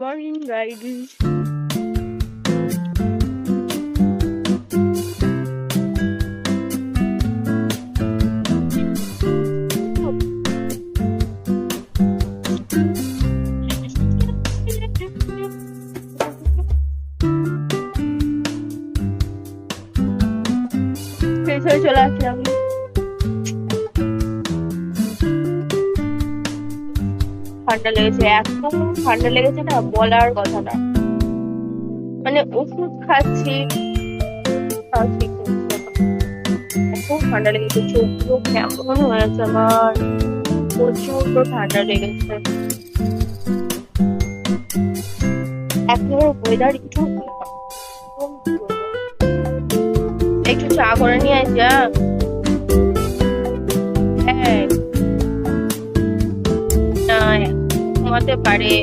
Morning, guys. চলে আসছি আমি। ঠান্ডা লেগেছে, এত ঠান্ডা লেগেছে না বলার কথা না। মানে ওষুধ খাচ্ছি, এত ঠান্ডা লেগেছে, চোখগুলো কেমন হয়েছে আমার, প্রচন্ড ঠান্ডা লেগেছে। এখন ওয়েদার একটু চা করে নিয়ে আয় যা। হ্যাঁ, না ঘুমাতে পারে।